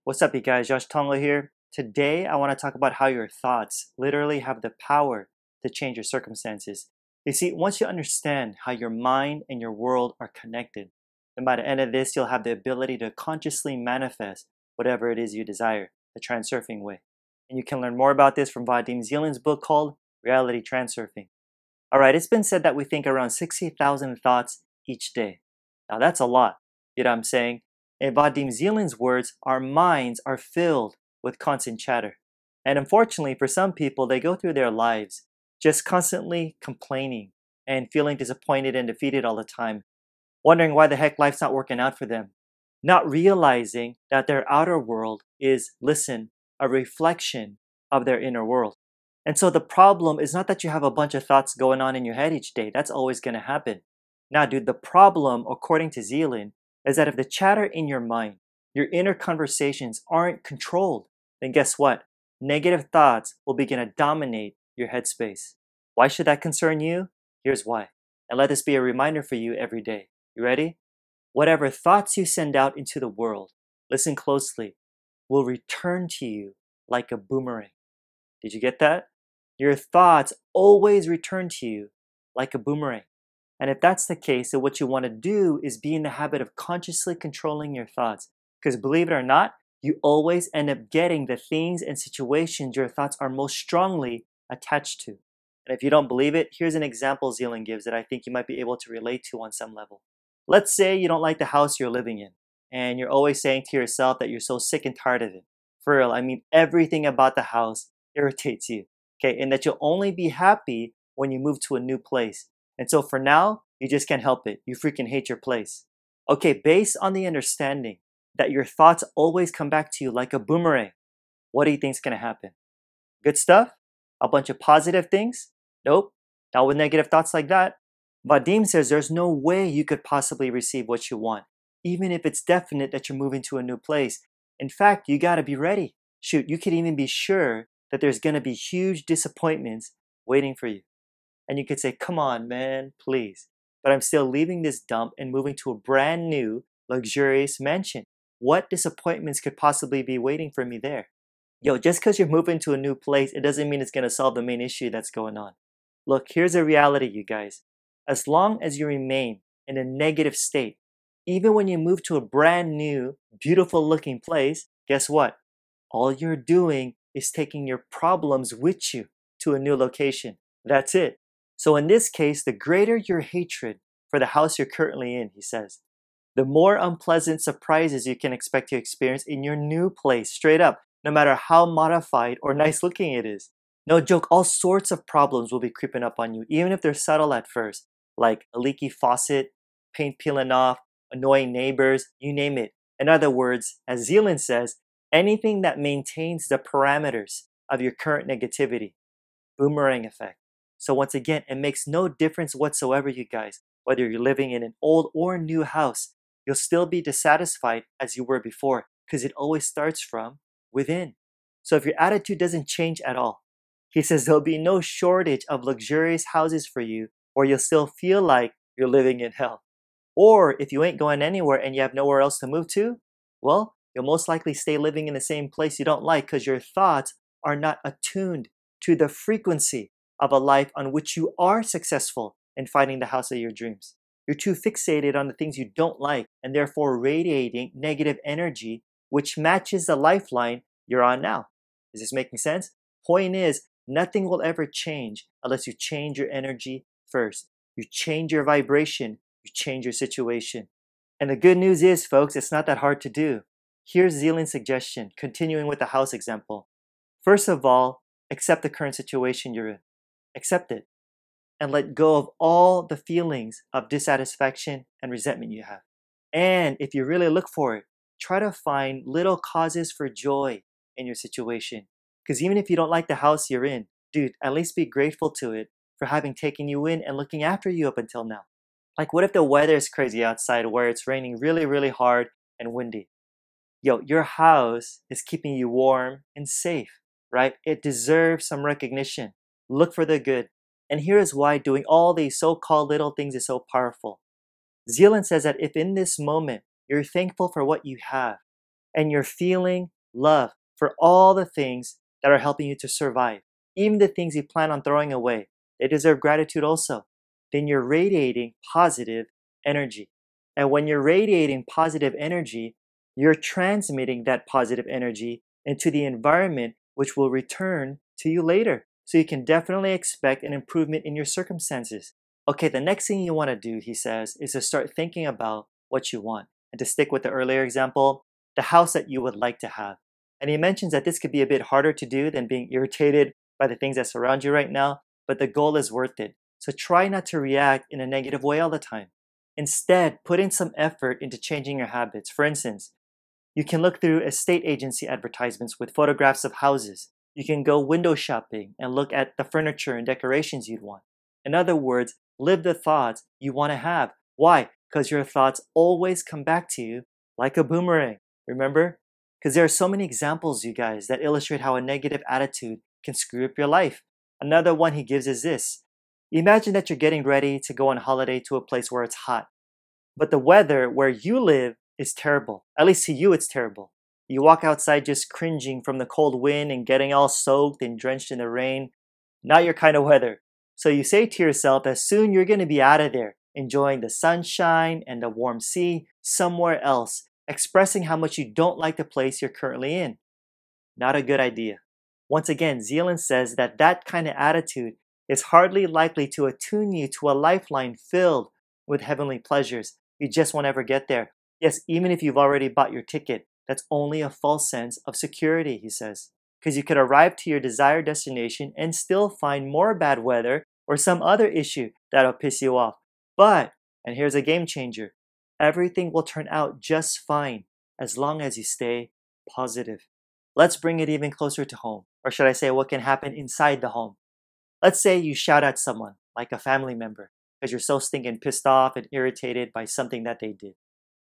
What's up, you guys? Josh Tongo here. Today, I want to talk about how your thoughts literally have the power to change your circumstances. You see, once you understand how your mind and your world are connected, then by the end of this, you'll have the ability to consciously manifest whatever it is you desire, the Transurfing way. And you can learn more about this from Vadim Zeland's book called Reality Transurfing. All right, it's been said that we think around 60,000 thoughts each day. Now, that's a lot. You know what I'm saying? In Vadim Zeland's words, our minds are filled with constant chatter. And unfortunately, for some people, they go through their lives just constantly complaining and feeling disappointed and defeated all the time, wondering why the heck life's not working out for them, not realizing that their outer world is, listen, a reflection of their inner world. And so the problem is not that you have a bunch of thoughts going on in your head each day. That's always going to happen. Now, dude, the problem, according to Zeland, is that if the chatter in your mind, your inner conversations aren't controlled, then guess what? Negative thoughts will begin to dominate your headspace. Why should that concern you? Here's why. And let this be a reminder for you every day. You ready? Whatever thoughts you send out into the world, listen closely, will return to you like a boomerang. Did you get that? Your thoughts always return to you like a boomerang. And if that's the case, then what you want to do is be in the habit of consciously controlling your thoughts. Because believe it or not, you always end up getting the things and situations your thoughts are most strongly attached to. And if you don't believe it, here's an example Zeland gives that I think you might be able to relate to on some level. Let's say you don't like the house you're living in, and you're always saying to yourself that you're so sick and tired of it. For real, I mean, everything about the house irritates you, okay? And that you'll only be happy when you move to a new place. And so for now, you just can't help it. You freaking hate your place. Okay, based on the understanding that your thoughts always come back to you like a boomerang, what do you think is going to happen? Good stuff? A bunch of positive things? Nope. Not with negative thoughts like that. Vadim says there's no way you could possibly receive what you want, even if it's definite that you're moving to a new place. In fact, you got to be ready. Shoot, you could even be sure that there's going to be huge disappointments waiting for you. And you could say, come on, man, please. But I'm still leaving this dump and moving to a brand new, luxurious mansion. What disappointments could possibly be waiting for me there? Yo, just because you're moving to a new place, it doesn't mean it's going to solve the main issue that's going on. Look, here's a reality, you guys. As long as you remain in a negative state, even when you move to a brand new, beautiful looking place, guess what? All you're doing is taking your problems with you to a new location. That's it. So in this case, the greater your hatred for the house you're currently in, he says, the more unpleasant surprises you can expect to experience in your new place, straight up, no matter how modified or nice looking it is. No joke, all sorts of problems will be creeping up on you, even if they're subtle at first, like a leaky faucet, paint peeling off, annoying neighbors, you name it. In other words, as Zeland says, anything that maintains the parameters of your current negativity. Boomerang effect. So once again, it makes no difference whatsoever, you guys, whether you're living in an old or new house, you'll still be dissatisfied as you were before because it always starts from within. So if your attitude doesn't change at all, he says there'll be no shortage of luxurious houses for you, or you'll still feel like you're living in hell. Or if you ain't going anywhere and you have nowhere else to move to, well, you'll most likely stay living in the same place you don't like because your thoughts are not attuned to the frequency of a life on which you are successful in finding the house of your dreams. You're too fixated on the things you don't like and therefore radiating negative energy, which matches the lifeline you're on now. Is this making sense? Point is, nothing will ever change unless you change your energy first. You change your vibration, you change your situation. And the good news is, folks, it's not that hard to do. Here's Zeland's suggestion, continuing with the house example. First of all, accept the current situation you're in. Accept it and let go of all the feelings of dissatisfaction and resentment you have. And if you really look for it, try to find little causes for joy in your situation. Because even if you don't like the house you're in, dude, at least be grateful to it for having taken you in and looking after you up until now. Like, what if the weather is crazy outside where it's raining really, really hard and windy? Yo, your house is keeping you warm and safe, right? It deserves some recognition. Look for the good. And here is why doing all these so-called little things is so powerful. Zeland says that if in this moment you're thankful for what you have and you're feeling love for all the things that are helping you to survive, even the things you plan on throwing away. They deserve gratitude also. Then you're radiating positive energy. And when you're radiating positive energy, you're transmitting that positive energy into the environment, which will return to you later. So you can definitely expect an improvement in your circumstances. Okay, the next thing you want to do, he says, is to start thinking about what you want. And to stick with the earlier example, the house that you would like to have. And he mentions that this could be a bit harder to do than being irritated by the things that surround you right now, but the goal is worth it. So try not to react in a negative way all the time. Instead, put in some effort into changing your habits. For instance, you can look through estate agency advertisements with photographs of houses. You can go window shopping and look at the furniture and decorations you'd want. In other words, live the thoughts you want to have. Why? Because your thoughts always come back to you like a boomerang. Remember? Because there are so many examples, you guys, that illustrate how a negative attitude can screw up your life. Another one he gives is this. Imagine that you're getting ready to go on holiday to a place where it's hot, but the weather where you live is terrible. At least to you, it's terrible. You walk outside just cringing from the cold wind and getting all soaked and drenched in the rain. Not your kind of weather. So you say to yourself that soon you're going to be out of there, enjoying the sunshine and the warm sea somewhere else, expressing how much you don't like the place you're currently in. Not a good idea. Once again, Zealand says that that kind of attitude is hardly likely to attune you to a lifeline filled with heavenly pleasures. You just won't ever get there. Yes, even if you've already bought your ticket, that's only a false sense of security, he says. Because you could arrive to your desired destination and still find more bad weather or some other issue that'll piss you off. But, and here's a game changer, everything will turn out just fine as long as you stay positive. Let's bring it even closer to home. Or should I say what can happen inside the home? Let's say you shout at someone, like a family member, because you're so stinking pissed off and irritated by something that they did.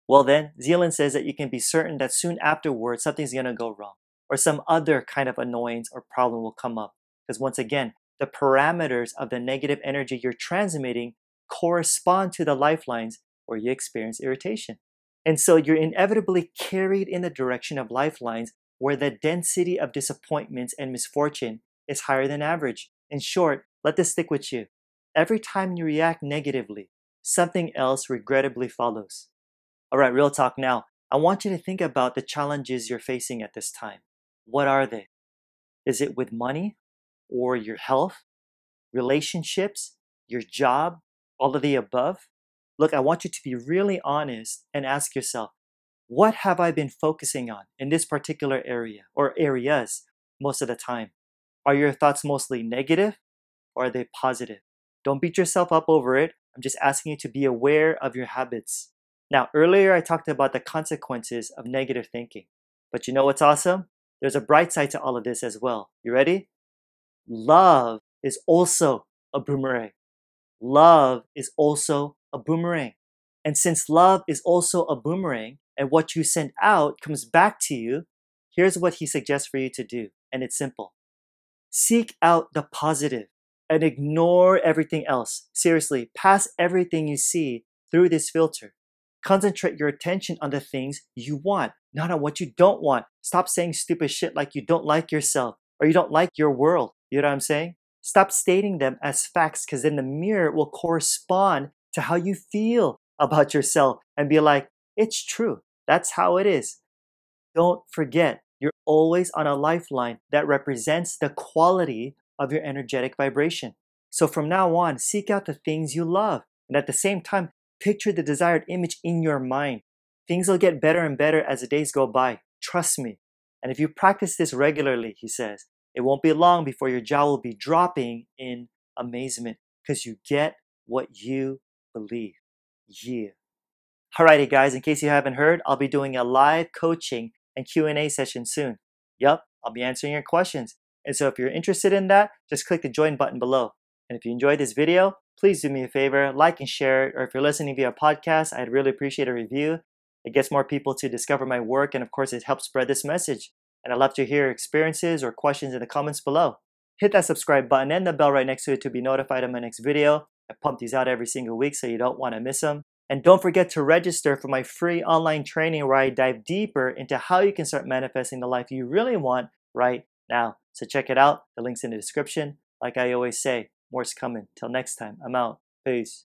Well then, Zealand says that you can be certain that soon afterwards something's going to go wrong, or some other kind of annoyance or problem will come up. Because once again, the parameters of the negative energy you're transmitting correspond to the lifelines where you experience irritation. And so you're inevitably carried in the direction of lifelines where the density of disappointments and misfortune is higher than average. In short, let this stick with you. Every time you react negatively, something else regrettably follows. All right, real talk now. I want you to think about the challenges you're facing at this time. What are they? Is it with money or your health, relationships, your job, all of the above? Look, I want you to be really honest and ask yourself, what have I been focusing on in this particular area or areas most of the time? Are your thoughts mostly negative or are they positive? Don't beat yourself up over it. I'm just asking you to be aware of your habits. Now, earlier I talked about the consequences of negative thinking. But you know what's awesome? There's a bright side to all of this as well. You ready? Love is also a boomerang. Love is also a boomerang. And since love is also a boomerang and what you send out comes back to you, here's what he suggests for you to do. And it's simple. Seek out the positive and ignore everything else. Seriously, pass everything you see through this filter. Concentrate your attention on the things you want, not on what you don't want. Stop saying stupid shit like you don't like yourself or you don't like your world. You know what I'm saying? Stop stating them as facts because then the mirror will correspond to how you feel about yourself and be like, it's true. That's how it is. Don't forget, you're always on a lifeline that represents the quality of your energetic vibration. So from now on, seek out the things you love. And at the same time, picture the desired image in your mind. Things will get better and better as the days go by. Trust me. And if you practice this regularly, he says, it won't be long before your jaw will be dropping in amazement because you get what you believe. Yeah. Alrighty guys, in case you haven't heard, I'll be doing a live coaching and Q&A session soon. Yup, I'll be answering your questions. And so if you're interested in that, just click the join button below. And if you enjoyed this video, please do me a favor, like and share it. Or if you're listening via podcast, I'd really appreciate a review. It gets more people to discover my work, and of course, it helps spread this message. And I'd love to hear experiences or questions in the comments below. Hit that subscribe button and the bell right next to it to be notified of my next video. I pump these out every single week, so you don't want to miss them. And don't forget to register for my free online training where I dive deeper into how you can start manifesting the life you really want right now. So check it out. The link's in the description. Like I always say, more's coming. Till next time, I'm out. Peace.